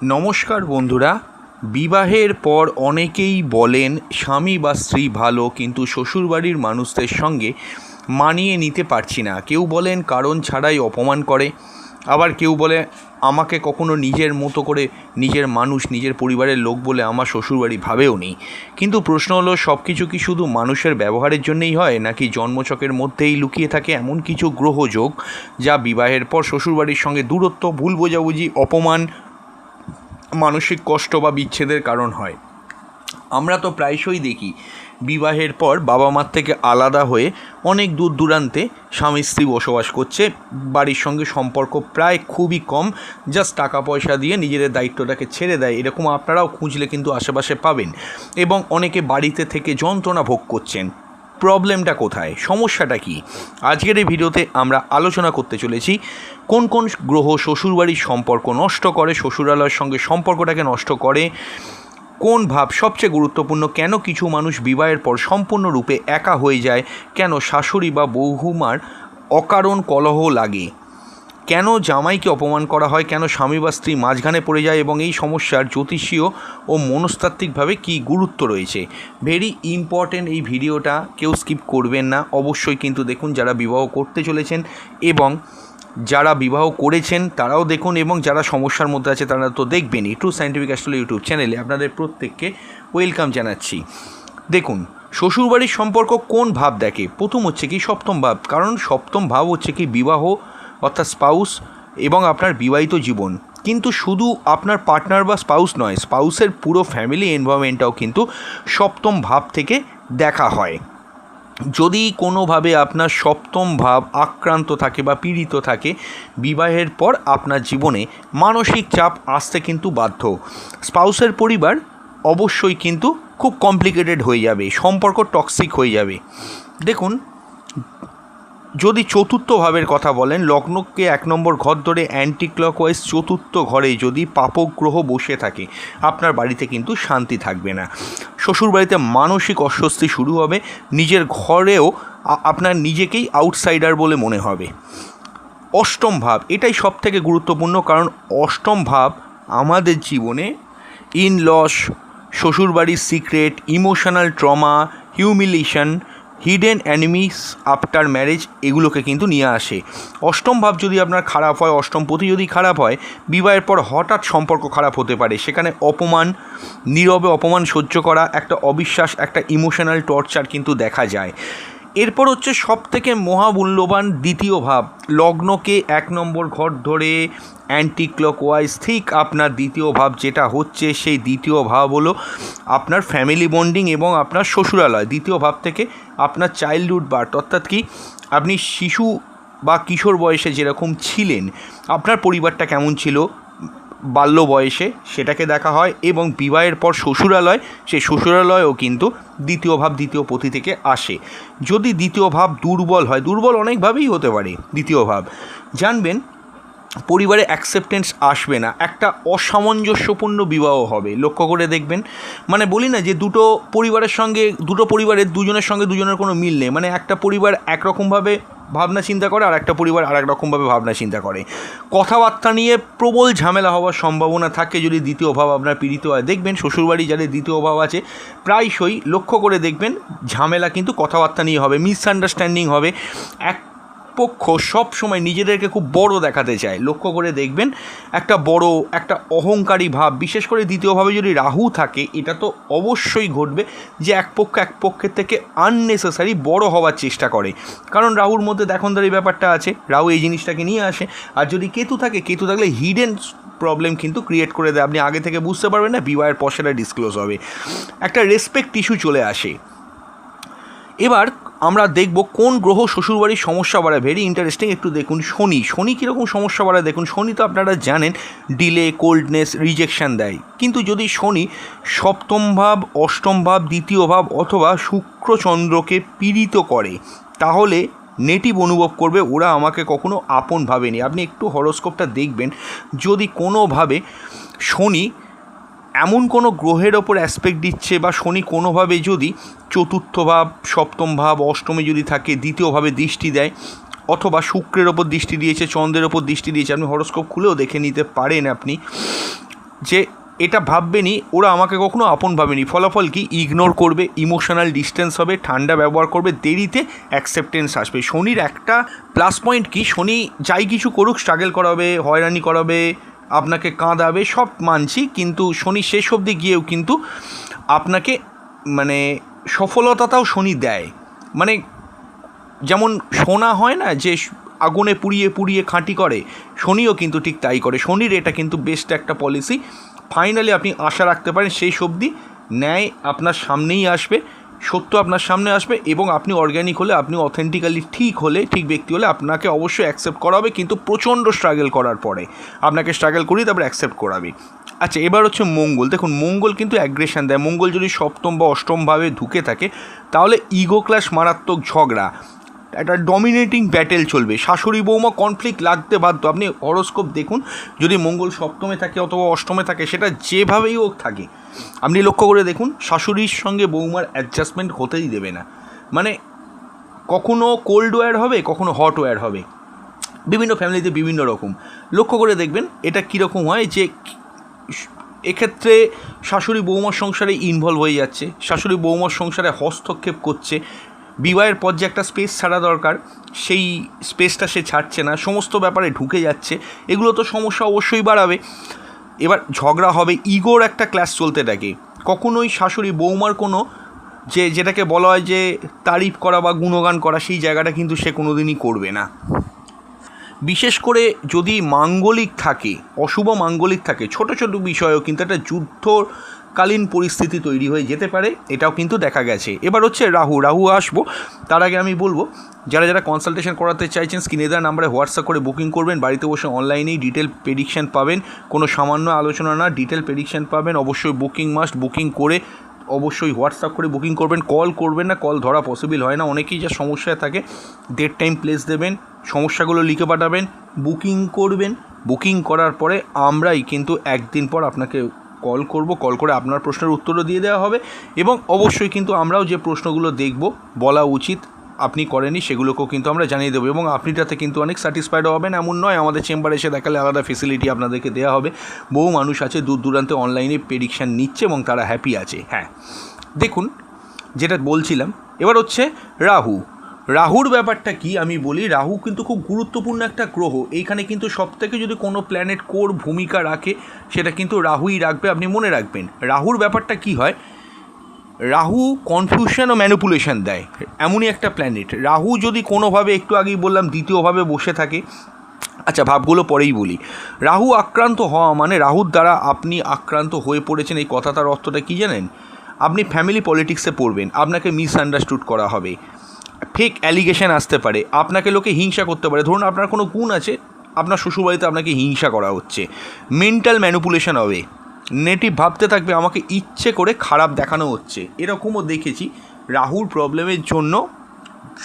নমস্কার বন্ধুরা। বিবাহের পর অনেকেই বলেন স্বামী বা স্ত্রী ভালো, কিন্তু শ্বশুরবাড়ির মানুষদের সঙ্গে মানিয়ে নিতে পারছি না। কেউ বলেন কারণ ছাড়াই অপমান করে, আবার কেউ বলে আমাকে কখনো নিজের মতো করে নিজের মানুষ, নিজের পরিবারের লোক বলে আমার শ্বশুরবাড়ি ভাবেও নেই। কিন্তু প্রশ্ন হলো, সব কিছু কি শুধু মানুষের ব্যবহারের জন্যই হয়, নাকি জন্মছকের মধ্যেই লুকিয়ে থাকে এমন কিছু গ্রহযোগ যা বিবাহের পর শ্বশুরবাড়ির সঙ্গে দূরত্ব, ভুল বোঝাবুঝি, অপমান, মানসিক কষ্ট বা বিচ্ছেদের কারণ হয়? আমরা তো প্রায়শই দেখি বিবাহের পর বাবা মার থেকে আলাদা হয়ে অনেক দূর দূরান্তে স্বামী স্ত্রী বসবাস করছে, বাড়ির সঙ্গে সম্পর্ক প্রায় খুবই কম, জাস্ট টাকা পয়সা দিয়ে নিজেদের দায়িত্বটাকে ছেড়ে দেয়। এরকম আপনারাও খুঁজলে কিন্তু আশেপাশে পাবেন, এবং অনেকে বাড়িতে থেকে যন্ত্রণা ভোগ করছেন। প্রবলেমটা কোথায়, সমস্যাটা কি? আজকের এই ভিডিওতে আমরা আলোচনা করতে চলেছি কোন কোন গ্রহ শ্বশুরবাড়ির সম্পর্ক নষ্ট করে, শ্বশুরালয়ের সঙ্গে সম্পর্কটাকে নষ্ট করে, কোন ভাব সবচেয়ে গুরুত্বপূর্ণ, কেন কিছু মানুষ বিবাহের পর সম্পূর্ণরূপে একা হয়ে যায়, কেন শাশুড়ি বা বৌহুমার অকারণ কলহ লাগে, কেন জামাইকে অপমান করা হয়, কেন স্বামী বা স্ত্রী মাঝখানে পড়ে যায়, এবং এই সমস্যার জ্যোতিষীয় ও মনস্তাত্ত্বিকভাবে কী গুরুত্ব রয়েছে। ভেরি ইম্পর্ট্যান্ট এই ভিডিওটা, কেউ স্কিপ করবেন না। অবশ্যই কিন্তু দেখুন, যারা বিবাহ করতে চলেছেন এবং যারা বিবাহ করেছেন তারাও দেখুন, এবং যারা সমস্যার মধ্যে আছে তারা তো দেখবেনই। ট্রু সায়েন্টিফিক অ্যাস্ট্রোলজি ইউটিউব চ্যানেলে আপনাদের প্রত্যেককে ওয়েলকাম জানাচ্ছি। দেখুন, শ্বশুরবাড়ির সম্পর্ক কোন ভাব দেখে? প্রথম হচ্ছে কি সপ্তম ভাব, কারণ সপ্তম ভাব হচ্ছে কি বিবাহ, অর্থাৎ স্পাউস এবং আপনার বিবাহিত জীবন। কিন্তু শুধু আপনার পার্টনার বা স্পাউস নয়, স্পাউসের পুরো ফ্যামিলি এনভায়রনমেন্টটাও কিন্তু সপ্তম ভাব থেকে দেখা হয়। যদি কোনোভাবে আপনার সপ্তম ভাব আক্রান্ত থাকে বা পীড়িত থাকে, বিবাহের পর আপনার জীবনে মানসিক চাপ আসতে কিন্তু বাধ্য। স্পাউসের পরিবার অবশ্যই কিন্তু খুব কমপ্লিকেটেড হয়ে যাবে, সম্পর্ক টক্সিক হয়ে যাবে। দেখুন, যদি চতুর্থ ভাবের কথা বলেন, লগ্নকে 1 নম্বর ঘর ধরে অ্যান্টি ক্লকওয়াইজ চতুর্থ ঘরে যদি পাপক গ্রহ বসে থাকে, আপনার বাড়িতে কিন্তু শান্তি থাকবে না। শ্বশুরবাড়িতে মানসিক অস্বস্তি শুরু হবে, নিজের ঘরেও আপনার নিজেকেই আউটসাইডার বলে মনে হবে। অষ্টম ভাব, এটাই সব থেকে গুরুত্বপূর্ণ, কারণ অষ্টম ভাব আমাদের জীবনে ইন লস, শ্বশুরবাড়ির secret, emotional trauma, humiliation, hidden অ্যানিমিস after marriage, এগুলোকে কিন্তু নিয়ে আসে। অষ্টম ভাব যদি আপনার খারাপ হয়, অষ্টমপতি যদি খারাপ হয়, বিবাহের পর হঠাৎ সম্পর্ক খারাপ হতে পারে। সেখানে অপমান, নীরবে অপমান সহ্য করা, একটা অবিশ্বাস, একটা ইমোশনাল টর্চার কিন্তু দেখা যায়। এরপর হচ্ছে সব থেকে মহামূল্যবান দ্বিতীয় ভাব, লগ্নকে 1 নম্বর ঘর ধরে অ্যান্টি ক্লকওয়াইজ ঠিক আপনার দ্বিতীয় ভাব যেটা হচ্ছে, সেই দ্বিতীয় ভাব হলো আপনার ফ্যামিলি বন্ডিং এবং আপনার শ্বশুরালয়। দ্বিতীয় ভাব থেকে আপনার চাইল্ডহুড বার্থ, অর্থাৎ কি আপনি শিশু বা কিশোর বয়সে যেরকম ছিলেন, আপনার পরিবারটা কেমন ছিল বাল্য বয়সে, সেটাকে দেখা হয়। এবং বিবাহের পর শ্বশুরালয়, সেই শ্বশুরালয়ও কিন্তু দ্বিতীয় ভাব, দ্বিতীয় পতি থেকে আসে। যদি দ্বিতীয় ভাব দুর্বল হয়, দুর্বল অনেকভাবেই হতে পারে দ্বিতীয় ভাব, জানবেন পরিবারে অ্যাকসেপ্টেন্স আসবে না, একটা অসামঞ্জস্যপূর্ণ বিবাহ হবে। লক্ষ্য করে দেখবেন, মানে বলি না যে দুটো পরিবারের সঙ্গে, দুটো পরিবারের দুজনের সঙ্গে দুজনের কোনো মিল নেই, মানে একটা পরিবার একরকমভাবে ভাবনা চিন্তা করে আর একটা পরিবার আর এক রকমভাবে ভাবনা চিন্তা করে। কথাবার্তা নিয়ে প্রবল ঝামেলা হওয়ার সম্ভাবনা থাকে যদি দ্বিতীয় ভাব আপনার পীড়িত হয়। দেখবেন শ্বশুরবাড়ি যাদের দ্বিতীয় ভাব আছে, প্রায়শই লক্ষ্য করে দেখবেন ঝামেলা কিন্তু কথাবার্তা নিয়ে হবে, মিসআন্ডারস্ট্যান্ডিং হবে। এক পক্ষ সব সময় নিজেদেরকে খুব বড় দেখাতে চায়। লক্ষ্য করে দেখবেন একটা বড়, একটা অহংকারী ভাব, বিশেষ করে দ্বিতীয়ভাবে যদি রাহু থাকে, এটা তো অবশ্যই ঘটবে যে এক পক্ষের থেকে আননেসেসারি বড় হওয়ার চেষ্টা করে, কারণ রাহুর মধ্যে দেখনদারি ব্যাপারটা আছে, রাহু এই জিনিসটাকে নিয়ে আসে। আর যদি কেতু থাকে, কেতু থাকলে হিডেন প্রবলেম কিন্তু ক্রিয়েট করে দেয়, আপনি আগে থেকে বুঝতে পারবেন না, বিবাহের পর সেটা ডিসক্লোজ হবে, একটা রেসপেক্ট ইস্যু চলে আসে। এবার আমরা দেখব কোন গ্রহ শ্বশুরবাড়ির সমস্যা বাড়ায়। ভেরি ইন্টারেস্টিং, একটু দেখুন শনি কীরকম সমস্যা বাড়ায়। দেখুন, শনি তো আপনারা জানেন ডিলে, কোল্ডনেস, রিজেকশান দেয়। কিন্তু যদি শনি সপ্তম ভাব, অষ্টম ভাব, দ্বিতীয় ভাব অথবা শুক্র চন্দ্রকে পীড়িত করে, তাহলে নেটিভ অনুভব করবে, ওরা আমাকে কখনো আপন ভাবেনি। আপনি একটু হরোস্কোপটা দেখবেন, যদি কোনোভাবে শনি এমন কোনো গ্রহের ওপর অ্যাসপেক্ট দিচ্ছে, বা শনি কোনোভাবে যদি চতুর্থ ভাব, সপ্তম ভাব, অষ্টমে যদি থাকে, দ্বিতীয়ভাবে দৃষ্টি দেয়, অথবা শুক্রের ওপর দৃষ্টি দিয়েছে, চন্দ্রের ওপর দৃষ্টি দিয়েছে, আপনি হরোস্কোপ খুলেও দেখে নিতে পারেন আপনি। যে এটা ভাববেনি ওরা আমাকে কখনো আপন ভাবেনি। ফলাফল কি? ইগনোর করবে, ইমোশনাল ডিস্টেন্স হবে, ঠান্ডা ব্যবহার করবে, দেরিতে অ্যাকসেপ্টেন্স আসবে। শনির একটা প্লাস পয়েন্ট কি, শনি যাই কিছু করুক, স্ট্রাগল করাবে, হয়রানি করাবে, আপনাকে কাঁদাবে, সব মানছি, কিন্তু শনি শেষ অবধি গিয়েও কিন্তু আপনাকে মানে সফলতাটাও শনি দেয়। মানে যেমন সোনা হয় না যে আগুনে পুড়িয়ে পুড়িয়ে খাঁটি করে, শনিও কিন্তু ঠিক তাই করে। শনির এটা কিন্তু বেস্ট একটা পলিসি। ফাইনালি আপনি আশা রাখতে পারেন সেই অবধি ন্যায় আপনার সামনেই আসবে, সত্য আপনার সামনে আসবে, এবং আপনি অর্গ্যানিক হলে, আপনি অথেন্টিক্যালি ঠিক হলে, ঠিক ব্যক্তি হলে আপনাকে অবশ্যই অ্যাকসেপ্ট করা হবে, কিন্তু প্রচণ্ড স্ট্রাগল করার পরে। আপনাকে স্ট্রাগল করিয়ে তারপরে অ্যাকসেপ্ট করাবে। আচ্ছা, এবার হচ্ছে মঙ্গল। দেখুন, মঙ্গল কিন্তু অ্যাগ্রেশন দেয়। মঙ্গল যদি সপ্তম বা অষ্টমভাবে ঢুকে থাকে তাহলে ইগো ক্লাশ, মারাত্মক ঝগড়া, একটা ডমিনেটিং ব্যাটেল চলবে, শাশুড়ি বৌমা কনফ্লিক্ট লাগতে বাধ্য। আপনি হরোস্কোপ দেখুন, যদি মঙ্গল সপ্তমে থাকে অথবা অষ্টমে থাকে, সেটা যেভাবেই হোক থাকে, আপনি লক্ষ্য করে দেখুন শাশুড়ির সঙ্গে বৌমার অ্যাডজাস্টমেন্ট হতেই দেবে না। মানে কখনো কোল্ড ওয়্যার হবে, কখনো হট ওয়্যার হবে, বিভিন্ন ফ্যামিলিতে বিভিন্ন রকম। লক্ষ্য করে দেখবেন এটা কীরকম হয়, যে এক্ষেত্রে শাশুড়ি বৌমার সংসারে ইনভলভ হয়ে যাচ্ছে, শাশুড়ি বৌমার সংসারে হস্তক্ষেপ করছে, বিবাহের পর যে একটা স্পেস ছাড়া দরকার সেই স্পেসটা সে ছাড়ছে না, সমস্ত ব্যাপারে ঢুকে যাচ্ছে। এগুলো তো সমস্যা অবশ্যই বাড়াবে। এবার ঝগড়া হবে, ইগোর একটা ক্লাস চলতে থাকে। কখনোই শাশুড়ি বৌমার কোনো যেটাকে বলা হয় যে তারিফ করা বা গুণগান করা, সেই জায়গাটা কিন্তু সে কোনো দিনই করবে না। বিশেষ করে যদি মাঙ্গলিক থাকে, অশুভ মাঙ্গলিক থাকে, ছোট ছোট বিষয়েও কিন্তু একটা যুদ্ধকালীন পরিস্থিতি তৈরি হয়ে যেতে পারে, এটাও কিন্তু দেখা গেছে। এবার হচ্ছে রাহু আসবো, তার আগে আমি বলবো যারা যারা কনসালটেশন করাতে চাইছেন স্ক্রিনে দেওয়া নাম্বারে হোয়াটসঅ্যাপ করে বুকিং করবেন। বাড়িতে বসে অনলাইনেই ডিটেল প্রেডিকশান পাবেন, কোনো সামান্য আলোচনা না, ডিটেল প্রেডিকশান পাবেন। অবশ্যই বুকিং মাস্ট, বুকিং করে অবশ্যই হোয়াটসঅ্যাপ করে বুকিং করবেন, কল করবেন না, কল ধরা পসিবল হয় না। অনেকেই যা সমস্যায় থাকে, ডেট টাইম প্লেস দেবেন, সমস্যাগুলো লিখে পাঠাবেন, বুকিং করবেন। বুকিং করার পরে আমরাই কিন্তু একদিন পর আপনাকে কল করব, কল করে আপনার প্রশ্নের উত্তরও দিয়ে দেওয়া হবে, এবং অবশ্যই কিন্তু আমরাও যে প্রশ্নগুলো দেখব বলা উচিত আপনি করেনি সেগুলোকেও কিন্তু আমরা জানিয়ে দেবো, এবং আপনি তাতে কিন্তু অনেক স্যাটিসফাইড হবেন। এমন নয় আমাদের চেম্বারে এসে দেখালে আলাদা ফেসিলিটি আপনাদেরকে দেওয়া হবে। বহু মানুষ আছে দূর দূরান্তে অনলাইনে প্রেডিকশান নিচ্ছে এবং তারা হ্যাপি আছে। হ্যাঁ, দেখুন যেটা বলছিলাম, এবার হচ্ছে রাহুর ব্যাপারটা কি আমি বলি। রাহু কিন্তু খুব গুরুত্বপূর্ণ একটা গ্রহ। এইখানে কিন্তু সবথেকে যদি কোনো প্ল্যানেট কোর ভূমিকা রাখে সেটা কিন্তু রাহুই রাখবে, আপনি মনে রাখবেন। রাহুর ব্যাপারটা কি হয়, রাহু কনফিউশন ও ম্যানিপুলেশন দেয়, এমনই একটা প্ল্যানেট। রাহু যদি কোনোভাবে, একটু আগেই বললাম, দ্বিতীয়ভাবে বসে থাকে, আচ্ছা ভাবগুলো পরেই বলি। রাহু আক্রান্ত হওয়া মানে রাহুর দ্বারা আপনি আক্রান্ত হয়ে পড়েছেন, এই কথাটার অর্থটা কী জানেন? আপনি ফ্যামিলি পলিটিক্সে পড়বেন, আপনাকে মিসআন্ডারস্টুড করা হবে, ফেক অ্যালিগেশন আসতে পারে, আপনাকে লোকে হিংসা করতে পারে। ধরুন আপনার কোনো গুণ আছে, আপনার শ্বশুরবাড়িতে আপনাকে হিংসা করা হচ্ছে, মেন্টাল ম্যানিপুলেশন হবে, নেগেটিভ ভাবতে থাকবে, আমাকে ইচ্ছে করে খারাপ দেখানো হচ্ছে। এরকমও দেখেছি রাহুর প্রবলেমের জন্য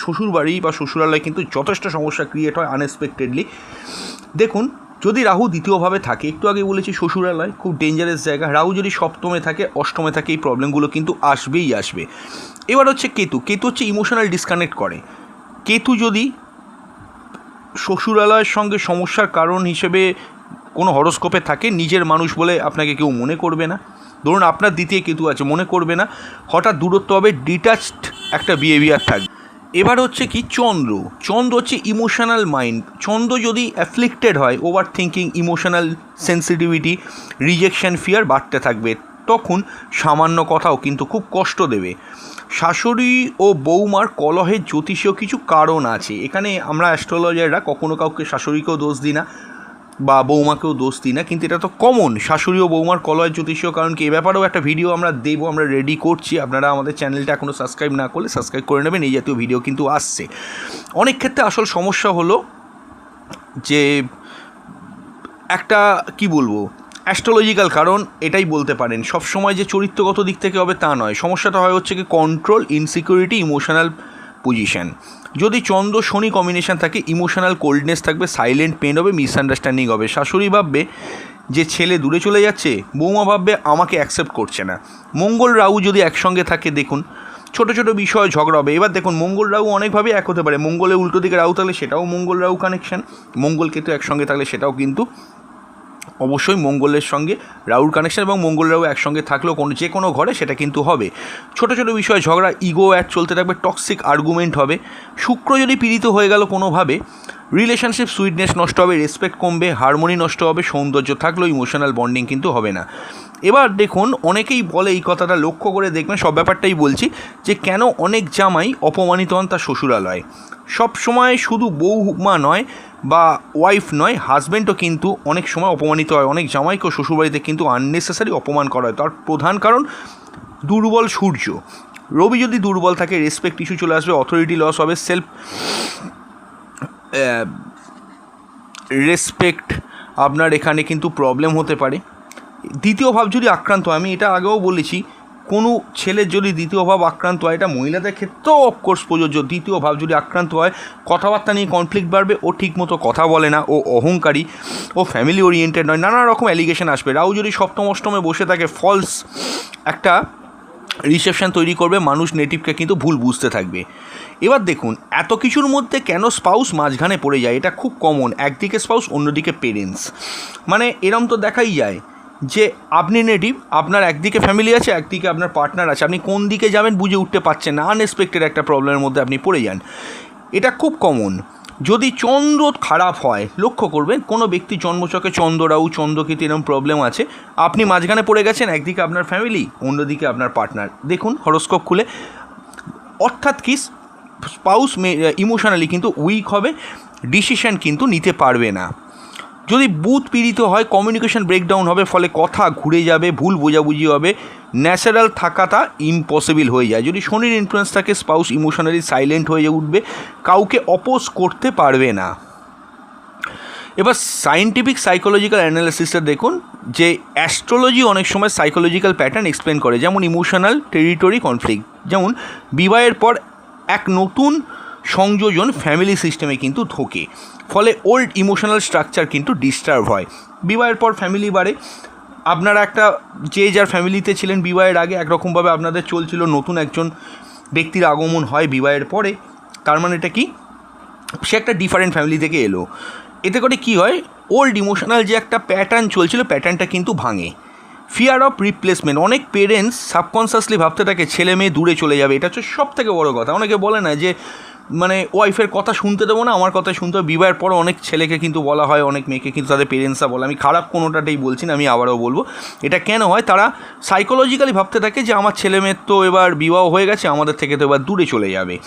শ্বশুরবাড়ি বা শ্বশুরালয় কিন্তু যথেষ্ট সমস্যা ক্রিয়েট হয় আনএক্সপেক্টেডলি। দেখুন, যদি রাহু দ্বিতীয়ভাবে থাকে, একটু আগে বলেছি শ্বশুরালয় খুব ডেঞ্জারাস জায়গা, রাহু যদি সপ্তমে থাকে, অষ্টমে থাকে, এই প্রবলেমগুলো কিন্তু আসবেই আসবে। এবার হচ্ছে কেতু হচ্ছে ইমোশনাল ডিসকানেক্ট করে। কেতু যদি শ্বশুরালয়ের সঙ্গে সমস্যার কারণ হিসেবে কোনো হরোস্কোপে থাকে, নিজের মানুষ বলে আপনাকে কেউ মনে করবে না। ধরুন আপনার দ্বিতীয় কেতু আছে, মনে করবে না, হঠাৎ দূরত্ব হবে, ডিটাচড একটা বিহেভিয়ার থাকবে। এবার হচ্ছে কি চন্দ্র হচ্ছে ইমোশনাল মাইন্ড। চন্দ্র যদি অ্যাফ্লিক্টেড হয়, over thinking, emotional sensitivity, rejection, fear বাড়তে থাকবে, তখন সামান্য কথাও কিন্তু খুব কষ্ট দেবে। শাশুড়ি ও বৌমার কলহের জ্যোতিষীয় কিছু কারণ আছে। এখানে আমরা অ্যাস্ট্রোলজাররা কখনো কাউকে শাশুড়িকেও দোষ দিই না বা বৌমাকেও দোষ দিই না, কিন্তু এটা তো কমন, শাশুড়ি ও বৌমার কলহের জ্যোতিষীয় কারণ কি, এ ব্যাপারেও একটা ভিডিও আমরা দেবো, আমরা রেডি করছি। আপনারা আমাদের চ্যানেলটা এখনও সাবস্ক্রাইব না করলে সাবস্ক্রাইব করে নেবেন, এই জাতীয় ভিডিও কিন্তু আসছে। অনেক ক্ষেত্রে আসল সমস্যা হলো যে একটা কি বলবো, অ্যাস্ট্রোলজিক্যাল কারণ এটাই বলতে পারেন। সবসময় যে চরিত্রগত দিক থেকে হবে তা নয়, সমস্যাটা হয় হচ্ছে কি কন্ট্রোল, ইনসিকিউরিটি, ইমোশনাল পজিশন। যদি চন্দ্র শনি কম্বিনেশান থাকে, ইমোশনাল কোল্ডনেস থাকবে, সাইলেন্ট পেন হবে, মিসআন্ডারস্ট্যান্ডিং হবে। শাশুড়ি ভাববে যে ছেলে দূরে চলে যাচ্ছে, বৌমা ভাববে আমাকে অ্যাকসেপ্ট করছে না। মঙ্গল রাহু যদি একসঙ্গে থাকে, দেখুন ছোটো ছোটো বিষয়ে ঝগড়া হবে। এবার দেখুন মঙ্গল রাহু অনেকভাবে এক হতে পারে, মঙ্গলের উল্টো দিকে রাহু থাকলে সেটাও মঙ্গল রাহু কানেকশান, মঙ্গল কেতু একসঙ্গে থাকলে সেটাও কিন্তু অবশ্যই মঙ্গলের সঙ্গে রাহুর কানেকশন এবং মঙ্গল রাহু একসঙ্গে থাকলেও যে কোনো ঘরে সেটা কিন্তু হবে। ছোট ছোট বিষয়ে ঝগড়া, ইগো অ্যাড চলতে থাকবে, টক্সিক আর্গুমেন্ট হবে। শুক্র যদি পীড়িত হয়ে গেল কোনোভাবে, রিলেশনশিপ সুইটনেস নষ্ট হবে, রেসপেক্ট কমবে, হারমোনি নষ্ট হবে, সৌন্দর্য থাকলেও ইমোশনাল বন্ডিং কিন্তু হবে না। এবার দেখুন, অনেকেই বলে, এই কথাটা লক্ষ্য করে দেখবেন, সব ব্যাপারটাই বলছি, যে কেন অনেক জামাই অপমানিত হন তার শ্বশুরালয়। সব সময় শুধু বৌমা নয় বা ওয়াইফ নয়, হাজব্যান্ডও কিন্তু অনেক সময় অপমানিত হয়। অনেক জামাইকেও শ্বশুরবাড়িতে কিন্তু আননেসেসারি অপমান করা হয়। তার প্রধান কারণ দুর্বল সূর্য। রবি যদি দুর্বল থাকে, রেসপেক্ট ইস্যু চলে আসবে, অথরিটি লস হবে, সেলফ রেসপেক্ট আপনার এখানে কিন্তু প্রবলেম হতে পারে। দ্বিতীয় ভাব যদি আক্রান্ত হয়, আমি এটা আগেও বলেছি, কোনো ছেলের যদি দ্বিতীয় ভাব আক্রান্ত হয়, এটা মহিলাদের ক্ষেত্রেও অফকোর্স প্রযোজ্য। দ্বিতীয় ভাব যদি আক্রান্ত হয়, কথাবার্তা নিয়ে কনফ্লিক্ট বাড়বে, ও ঠিকমতো কথা বলে না, ও অহংকারী, ও ফ্যামিলি ওরিয়েন্টেড নয়, নানা রকম অ্যালিগেশন আসবে। রাহু যদি সপ্তম অষ্টমে বসে থাকে, ফলস একটা রিসেপশন তৈরি করবে, মানুষ নেটিভকে কিন্তু ভুল বুঝতে থাকবে। এবার দেখুন, এত কিছুর মধ্যে কেন স্পাউস মাঝখানে পড়ে যায়, এটা খুব কমন। একদিকে স্পাউস, অন্যদিকে পেরেন্টস। মানে এরম তো দেখাই যায় যে আপনি নেটিভ, আপনার একদিকে ফ্যামিলি আছে, একদিকে আপনার পার্টনার আছে, আপনি কোন দিকে যাবেন বুঝে উঠতে পারছেন না, আনএক্সপেক্টেড একটা প্রবলেমের মধ্যে আপনি পড়ে যান। এটা খুব কমন। যদি চন্দ্র খারাপ হয়, লক্ষ্য করবেন, কোনো ব্যক্তি জন্মছকে চন্দ্র রাহু, চন্দ্রকেতু এরকম প্রবলেম আছে, আপনি মাঝখানে পড়ে গেছেন, একদিকে আপনার ফ্যামিলি, অন্যদিকে আপনার পার্টনার। দেখুন হরোস্কোপ খুলে, অর্থাৎ কি, স্পাউস ইমোশনালি কিন্তু উইক হবে, ডিসিশন কিন্তু নিতে পারবে না। যদি বুধ পীড়িত হয়, কমিউনিকেশন ব্রেকডাউন হবে, ফলে কথা ঘুরে যাবে, ভুল বোঝাবুঝি হবে, ন্যাচারাল থাকাটা ইম্পসিবল হয়ে যায়। যদি শনির ইনফ্লুয়েন্স থাকে, স্পাউস ইমোশনালি সাইলেন্ট হয়ে উঠবে, কাউকে অপোজ করতে পারবে না। এবার সায়েন্টিফিক সাইকোলজিক্যাল অ্যানালিসিসটা দেখুন, যে অ্যাস্ট্রোলজি অনেক সময় সাইকোলজিক্যাল প্যাটার্ন এক্সপ্লেন করে, যেমন ইমোশনাল টেরিটরি কনফ্লিক্ট। যেমন বিবাহের পর এক নতুন সংযোজন ফ্যামিলি সিস্টেমে কিন্তু ঢোকে, ফলে ওল্ড ইমোশনাল স্ট্রাকচার কিন্তু ডিস্টার্ব হয়। বিবাহের পর ফ্যামিলি বাড়ে, আপনারা একটা যে যার ফ্যামিলিতে ছিলেন বিবাহের আগে একরকমভাবে আপনাদের চলছিল, নতুন একজন ব্যক্তির আগমন হয় বিবাহের পরে, তার মানে এটা কি, সে একটা ডিফারেন্ট ফ্যামিলি থেকে এলো। এতে করে কী হয়, ওল্ড ইমোশনাল যে একটা প্যাটার্ন চলছিল, প্যাটার্নটা কিন্তু ভাঙে। ফিয়ার অফ রিপ্লেসমেন্ট, অনেক পেরেন্টস সাবকনসিয়াসলি ভাবতে থাকে ছেলে মেয়ে দূরে চলে যাবে, এটা হচ্ছে সব থেকে বড়ো কথা। অনেকে বলে না যে মানে ওয়াইফের কথা শুনতে দেবো না, আমার কথা শুনতে হবে। বিবাহের পর অনেক ছেলেকে কিন্তু বলা হয়, অনেক মেয়েকে কিন্তু তাদের পেরেন্টসরা বলে, আমি খারাপ কোনোটাতেই বলছি না, আমি আবারও বলবো, এটা কেন হয়, তারা সাইকোলজিক্যালি ভাবতে থাকে যে আমার ছেলে মেয়ের তো এবার বিবাহ হয়ে গেছে, আমাদের থেকে তো এবার দূরে চলে যাবে।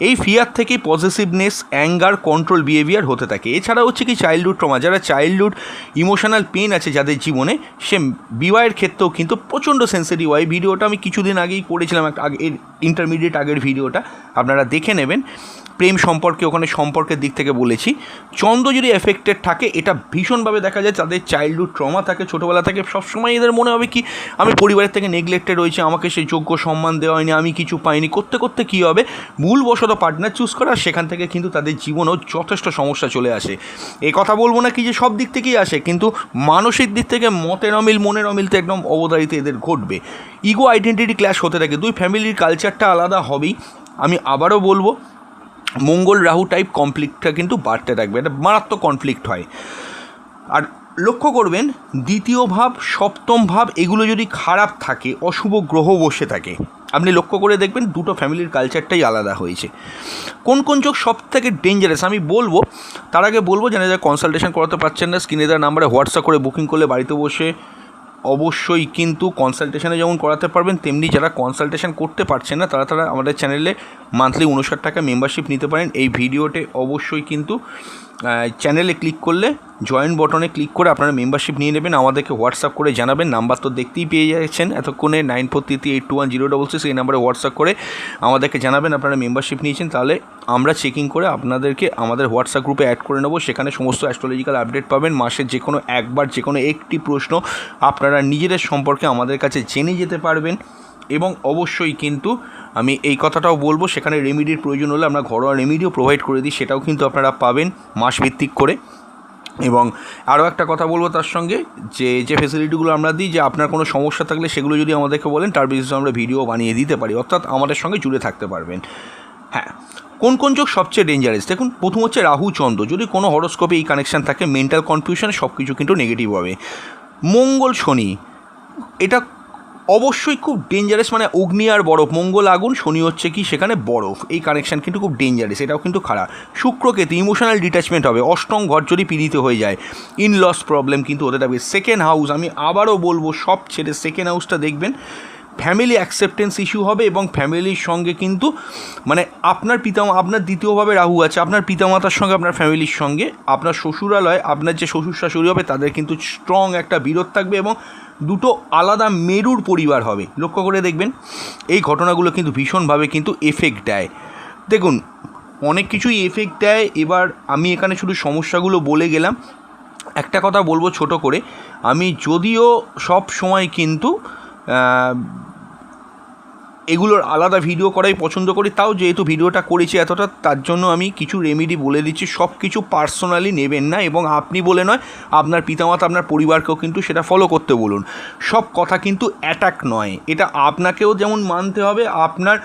এই ফিয়ার থেকেই পজিটিভনেস, অ্যাঙ্গার, কন্ট্রোল বিহেভিয়ার হতে থাকে। এছাড়া হচ্ছে কি চাইল্ডহুড ট্রমা, যারা চাইল্ডহুড ইমোশনাল পেন আছে যাদের জীবনে, সে বিবাহের ক্ষেত্রেও কিন্তু প্রচণ্ড সেন্সিটিভ হয়। ভিডিওটা আমি কিছুদিন আগেই করেছিলাম, একটা আগের ইন্টারমিডিয়েট আগের ভিডিওটা আপনারা দেখে নেবেন, প্রেম সম্পর্কে, ওখানে সম্পর্কের দিক থেকে বলেছি। চন্দ্র যদি এফেক্টেড থাকে, এটা ভীষণভাবে দেখা যায় যাদের চাইল্ডহুড ট্রমা থাকে, ছোটোবেলা থেকে সবসময় এদের মনে হবে কি আমি পরিবারের থেকে নেগলেক্টেড হয়েছি, আমাকে সেই যোগ্য সম্মান দেওয়া হয়নি, আমি কিছু পাইনি, করতে করতে কী হবে, ভুলবশত পার্টনার চুজ করা, সেখান থেকে কিন্তু তাদের জীবনেও যথেষ্ট সমস্যা চলে আসে। এই কথা বলবো না কি যে সব দিক থেকেই আসে, কিন্তু মানসিক দিক থেকে মতের অমিল, মনের অমিল তো একদম অবধারিত এদের ঘটবে। ইগো আইডেন্টিটি ক্ল্যাশ হতে থাকে, দুই ফ্যামিলির কালচারটা আলাদা হবেই। আমি আবারও বলবো, মঙ্গল রাহু টাইপ কনফ্লিক্টটা কিন্তু বাড়তে থাকবে, এটা মারাত্মক কনফ্লিক্ট হয়। আর লক্ষ্য করবেন, দ্বিতীয় ভাব, সপ্তম ভাব, এগুলো যদি খারাপ থাকে, অশুভ গ্রহ বসে থাকে, আপনি লক্ষ্য করে দেখবেন দুটো ফ্যামিলির কালচারটাই আলাদা হয়েছে। কোন কোন যোগ সব থেকে ডেঞ্জারাস আমি বলবো, তার আগে বলবো যারা যারা কনসালটেশন করাতে পারছেন না, স্ক্রিনে দেওয়া নাম্বারে হোয়াটসঅ্যাপ করে বুকিং করলে বাড়িতে বসে অবশ্যই কিন্তু কনসালটেশনে যেমন করাতে পারবেন, তেমনি যারা কনসালটেশন করতে পারছেন না তারা আমাদের চ্যানেলে মান্থলি 59 টাকা মেম্বারশিপ নিতে পারেন। এই ভিডিওতে অবশ্যই কিন্তু চ্যানেলে ক্লিক করলে জয়েন বটনে ক্লিক করে আপনারা মেম্বারশিপ নিয়ে নেবেন, আমাদেরকে হোয়াটসঅ্যাপ করে জানাবেন। নাম্বার তো দেখতেই পেয়ে যাচ্ছেন এতক্ষণে, 9433821066, এই নাম্বারে হোয়াটসঅ্যাপ করে আমাদেরকে জানাবেন আপনারা মেম্বারশিপ নিয়েছেন, তাহলে আমরা চেকিং করে আপনাদেরকে আমাদের হোয়াটসঅ্যাপ গ্রুপে অ্যাড করে নেব। সেখানে সমস্ত অ্যাস্ট্রোলজিক্যাল আপডেট পাবেন, মাসের যে কোনো একবার যে কোনো একটি প্রশ্ন আপনারা নিজেদের সম্পর্কে আমাদের কাছে জেনে যেতে পারবেন। এবং অবশ্যই কিন্তু আমি এই কথাটাও বলবো, সেখানে রেমিডির প্রয়োজন হলে আমরা ঘরোয়া রেমিডিও প্রোভাইড করে দিই, সেটাও কিন্তু আপনারা পাবেন মাসভিত্তিক করে। এবং আরও একটা কথা বলবো তার সঙ্গে, যে ফেসিলিটিগুলো আমরা দিই, যে আপনার কোনো সমস্যা থাকলে সেগুলো যদি আমাদেরকে বলেন, তার বেসিসে আমরা ভিডিও বানিয়ে দিতে পারি, অর্থাৎ আমাদের সঙ্গে জুড়ে থাকতে পারবেন। হ্যাঁ, কোন কোন যোগ সবচেয়ে ডেঞ্জারাস? দেখুন, প্রথম হচ্ছে রাহু চন্দ্র। যদি কোনো হরোস্কোপে এই কানেকশান থাকে, মেন্টাল কনফিউশন সব কিছু কিন্তু নেগেটিভ হবে। মঙ্গল শনি, এটা অবশ্যই খুব ডেঞ্জারাস, মানে অগ্নি আর বরফ, মঙ্গল আগুন, শনি হচ্ছে কি সেখানে বরফ, এই কানেকশান কিন্তু খুব ডেঞ্জারাস, এটাও কিন্তু খারাপ। শুক্রকেতু, ইমোশনাল ডিট্যাচমেন্ট হবে। অষ্টম ঘর যদি পীড়িত হয়ে যায়, ইন লস প্রবলেম কিন্তু হতে থাকবে। সেকেন্ড হাউস, আমি আবারও বলবো, সব ছেড়ে সেকেন্ড হাউসটা দেখবেন। ফ্যামিলি অ্যাকসেপ্টেন্স ইস্যু হবে এবং ফ্যামিলির সঙ্গে কিন্তু মানে আপনার আপনার দ্বিতীয়ভাবে রাহু আছে, আপনার পিতামাতার সঙ্গে, আপনার ফ্যামিলির সঙ্গে, আপনার শ্বশুরালয়, আপনার যে শ্বশুর শাশুড়ি হবে তাদের কিন্তু স্ট্রং একটা বিরোধ থাকবে এবং দুটো আলাদা মেরুর পরিবার হবে। লক্ষ্য করে দেখবেন, এই ঘটনাগুলো কিন্তু ভীষণভাবে কিন্তু এফেক্ট দেয়। দেখুন, অনেক কিছুই এফেক্ট দেয়। এবার আমি এখানে শুধু সমস্যাগুলো বলে গেলাম। একটা কথা বলবো ছোট করে, আমি যদিও সব সময় কিন্তু এগুলোর আলাদা ভিডিও করাই পছন্দ করি, তাও যেহেতু ভিডিওটা করেছি এতটা, তার জন্য আমি কিছু রেমেডি বলে দিচ্ছি। সব কিছু পার্সোনালি নেবেন না, এবং আপনি বলে নয়, আপনার পিতামাতা, আপনার পরিবারকেও কিন্তু সেটা ফলো করতে বলুন। সব কথা কিন্তু অ্যাটাক নয়, এটা আপনাকেও যেমন মানতে হবে, আপনার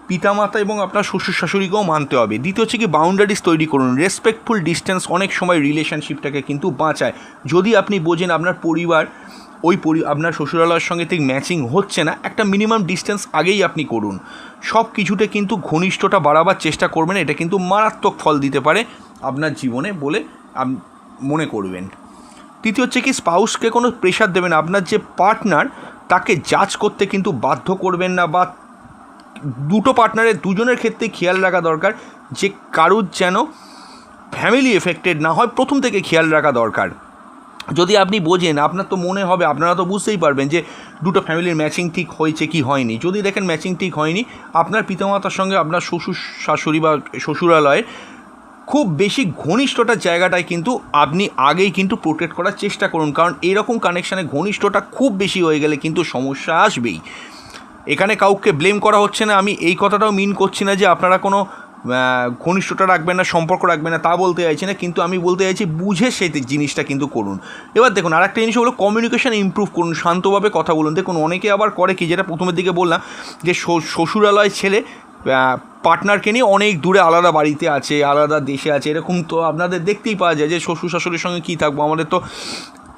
পিতামাতা এবং আপনার শ্বশুর শাশুড়িকেও মানতে হবে। দ্বিতীয় হচ্ছে কি, বাউন্ডারিজ তৈরি করুন। রেসপেক্টফুল ডিস্টেন্স অনেক সময় রিলেশনশিপটাকে কিন্তু বাঁচায়। যদি আপনি বোঝেন আপনার পরিবার আপনার শ্বশুরালয়ের সঙ্গে ঠিক ম্যাচিং হচ্ছে না, একটা মিনিমাম ডিস্টেন্স আগেই আপনি করুন। সব কিছুতে কিন্তু ঘনিষ্ঠতা বাড়াবার চেষ্টা করবেন, এটা কিন্তু মারাত্মক ফল দিতে পারে আপনার জীবনে বলে মনে করবেন। তৃতীয় হচ্ছে কি, স্পাউসকে কোনো প্রেশার দেবেন না। আপনার যে পার্টনার, তাকে জাজ করতে কিন্তু বাধ্য করবেন না, বা দুটো পার্টনারের দুজনের ক্ষেত্রে খেয়াল রাখা দরকার যে কারুর যেন ফ্যামিলি এফেক্টেড না হয়, প্রথম থেকে খেয়াল রাখা দরকার। যদি আপনি বোঝেন, আপনার তো মনে হবে, আপনারা তো বুঝতেই পারবেন যে দুটো ফ্যামিলির ম্যাচিং ঠিক হয়েছে কি হয়নি। যদি দেখেন ম্যাচিং ঠিক হয়নি, আপনার পিতামাতার সঙ্গে আপনার শ্বশুর শাশুড়ি বা শ্বশুরালয়ের খুব বেশি ঘনিষ্ঠতার জায়গাটায় কিন্তু আপনি আগেই কিন্তু প্রোটেক্ট করার চেষ্টা করুন, কারণ এরকম কানেকশানে ঘনিষ্ঠতা খুব বেশি হয়ে গেলে কিন্তু সমস্যা আসবেই। এখানে কাউকে ব্লেম করা হচ্ছে না, আমি এই কথাটাও মিন করছি না যে আপনারা কোনো ঘনিষ্ঠতা রাখবেন না, সম্পর্ক রাখবেন না, তা বলতে চাইছি না, কিন্তু আমি বলতে চাইছি বুঝে সেই জিনিসটা কিন্তু করুন। এবার দেখুন, আরেকটা জিনিস হলো কমিউনিকেশান ইমপ্রুভ করুন, শান্তভাবে কথা বলুন। দেখুন, অনেকে আবার করে কি, যেটা প্রথমের দিকে বললাম, যে শ্বশুরালয় ছেলে পার্টনারকে নিয়ে অনেক দূরে আলাদা বাড়িতে আছে, আলাদা দেশে আছে, এরকম তো আপনাদের দেখতেই পাওয়া যায় যে শ্বশুর শাশুড়ির সঙ্গে কী থাকবো, আমাদের তো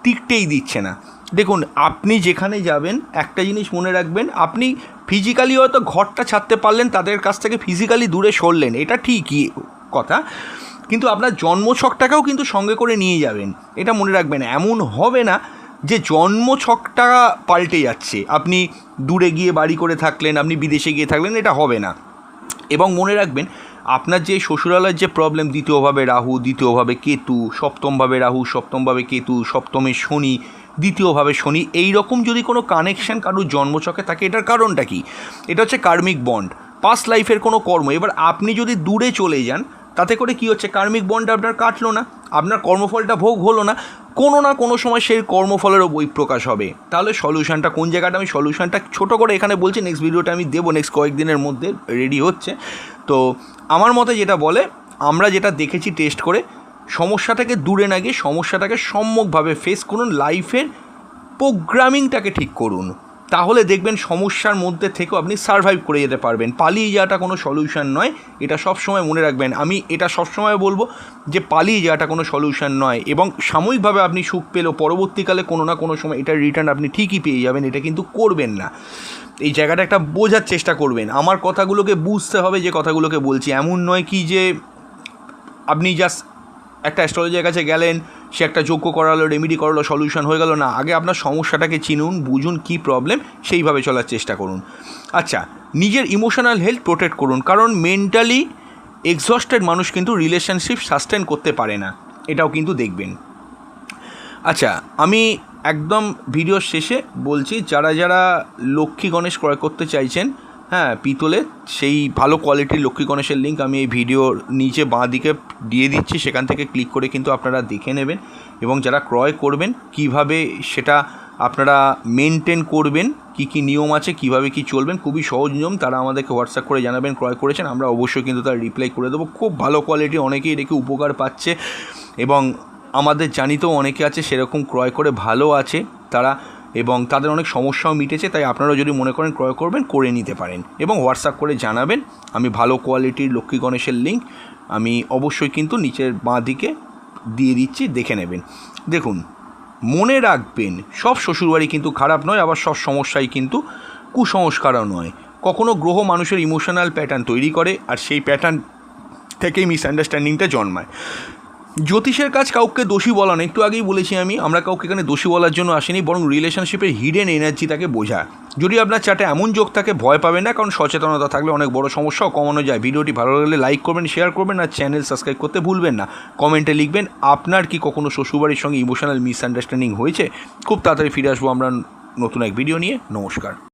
টিকতেই দিচ্ছে না। দেখুন, আপনি যেখানে যাবেন একটা জিনিস মনে রাখবেন, আপনি ফিজিক্যালি হয়তো ঘরটা ছাড়তে পারলেন, তাদের কাছ থেকে ফিজিক্যালি দূরে সরলেন, এটা ঠিকই কথা, কিন্তু আপনার জন্মছকটাকেও কিন্তু সঙ্গে করে নিয়ে যাবেন, এটা মনে রাখবেন। এমন হবে না যে জন্মছকটা পাল্টে যাচ্ছে, আপনি দূরে গিয়ে বাড়ি করে থাকলেন, আপনি বিদেশে গিয়ে থাকলেন, এটা হবে না। এবং মনে রাখবেন, আপনার যে শ্বশুরালয়ের যে প্রবলেম, দ্বিতীয়ভাবে রাহু, দ্বিতীয়ভাবে কেতু, সপ্তমভাবে রাহু, সপ্তমভাবে কেতু, সপ্তমে শনি, দ্বিতীয়ভাবে শনি, এই রকম যদি কোনো কানেকশান কারোর জন্মছকে থাকে, এটার কারণটা কি? এটা হচ্ছে কার্মিক বন্ড, পাস্ট লাইফের কোনো কর্ম। এবার আপনি যদি দূরে চলে যান, তাতে করে কি হচ্ছে, কার্মিক বন্ড আপনার কাটলো না, আপনার কর্মফলটা ভোগ হলো না, কোনো না কোনো সময় সেই কর্মফলেরও বহিঃপ্রকাশ হবে। তাহলে সলিউশনটা কোন জায়গাটা, আমি সলিউশনটা ছোটো করে এখানে বলছি, নেক্সট ভিডিওটা আমি দেবো, নেক্সট কয়েকদিনের মধ্যে রেডি হচ্ছে। তো আমার মতে যেটা বলে, আমরা যেটা দেখেছি টেস্ট করে, সমস্যাটাকে দূরে না গিয়ে সমস্যাটাকে সম্মুখভাবে ফেস করুন, লাইফের প্রোগ্রামিংটাকে ঠিক করুন, তাহলে দেখবেন সমস্যার মধ্যে থেকেও আপনি সারভাইভ করে যেতে পারবেন। পালিয়ে যাওয়াটা কোনো সলিউশন নয়, এটা সবসময় মনে রাখবেন। আমি এটা সবসময় বলবো যে পালিয়ে যাওয়াটা কোনো সলিউশন নয়, এবং সাময়িকভাবে আপনি সুখ পেলেও পরবর্তীকালে কোনো না কোনো সময় এটার রিটার্ন আপনি ঠিকই পেয়ে যাবেন, এটা কিন্তু করবেন না। এই জায়গাটা একটা বোঝার চেষ্টা করবেন, আমার কথাগুলোকে বুঝতে হবে যে কথাগুলোকে বলছি। এমন নয় কি যে আপনি জাস্ট একটা অ্যাস্ট্রোলজার কাছে গেলেন, সে একটা যজ্ঞ করালো, রেমেডি করালো, সলিউশন হয়ে গেল না। আগে আপনার সমস্যাটাকে চিনুন, বুঝুন কী প্রবলেম, সেইভাবে চলার চেষ্টা করুন। আচ্ছা, নিজের ইমোশনাল হেলথ প্রোটেক্ট করুন, কারণ মেন্টালি এক্সস্টেড মানুষ কিন্তু রিলেশনশিপ সাস্টেন করতে পারে না, এটাও কিন্তু দেখবেন। আচ্ছা, আমি একদম ভিডিওর শেষে বলছি, যারা যারা লক্ষ্মী গণেশ ক্রয় করতে চাইছেন, হ্যাঁ, পিতলে, সেই ভালো কোয়ালিটির লক্ষ্মী গণেশের লিঙ্ক আমি এই ভিডিওর নিচে বাঁ দিকে দিয়ে দিচ্ছি, সেখান থেকে ক্লিক করে কিন্তু আপনারা দেখে নেবেন। এবং যারা ক্রয় করবেন, কিভাবে সেটা আপনারা মেনটেন করবেন, কি কি নিয়ম আছে, কিভাবে কি চলবেন, খুবই সহজ নিয়ম, তারা আমাদেরকে হোয়াটসঅ্যাপ করে জানাবেন ক্রয় করেছেন, আমরা অবশ্যই কিন্তু তার রিপ্লাই করে দেবো। খুব ভালো কোয়ালিটি, অনেকেই দেখে উপকার পাচ্ছে, এবং আমাদের জানিতেও অনেকে আছে সেরকম ক্রয় করে ভালো আছে, তারা এবং তাদের অনেক সমস্যাও মিটেছে। তাই আপনারাও যদি মনে করেন ক্রয় করবেন, করে নিতে পারেন এবং হোয়াটসঅ্যাপ করে জানাবেন। আমি ভালো কোয়ালিটির লক্ষ্মী গণেশের লিঙ্ক আমি অবশ্যই কিন্তু নিচের বাঁ দিকে দিয়ে দিচ্ছি, দেখে নেবেন। দেখুন, মনে রাখবেন সব শ্বশুরবাড়ি কিন্তু খারাপ নয়, আবার সব সমস্যাই কিন্তু কুসংস্কারও নয়। কখনো গ্রহ মানুষের ইমোশনাল প্যাটার্ন তৈরি করে, আর সেই প্যাটার্ন থেকেই মিসআন্ডারস্ট্যান্ডিংটা জন্মায়। জ্যোতিষের কাজ কাউকে দোষী বলা না, একটু আগেই বলেছি আমরা কাউকে এখানে দোষী বলার জন্য আসিনি, বরং রিলেশনশিপের হিডেন এনার্জি তাকে বোঝায়। যদি আপনার চার্টে এমন যোগ থাকে ভয় পাবেন না, কারণ সচেতনতা থাকলে অনেক বড় সমস্যাও কমানো যায়। ভিডিওটি ভালো লাগলে লাইক করবেন, শেয়ার করবেন, আর চ্যানেল সাবস্ক্রাইব করতে ভুলবেন না। কমেন্টে লিখবেন আপনার কি কখনো শ্বশুরবাড়ির সঙ্গে ইমোশনাল মিসআন্ডারস্ট্যান্ডিং হয়েছে। খুব তাড়াতাড়ি ফিরে আসবো আমরা নতুন এক ভিডিও নিয়ে। নমস্কার।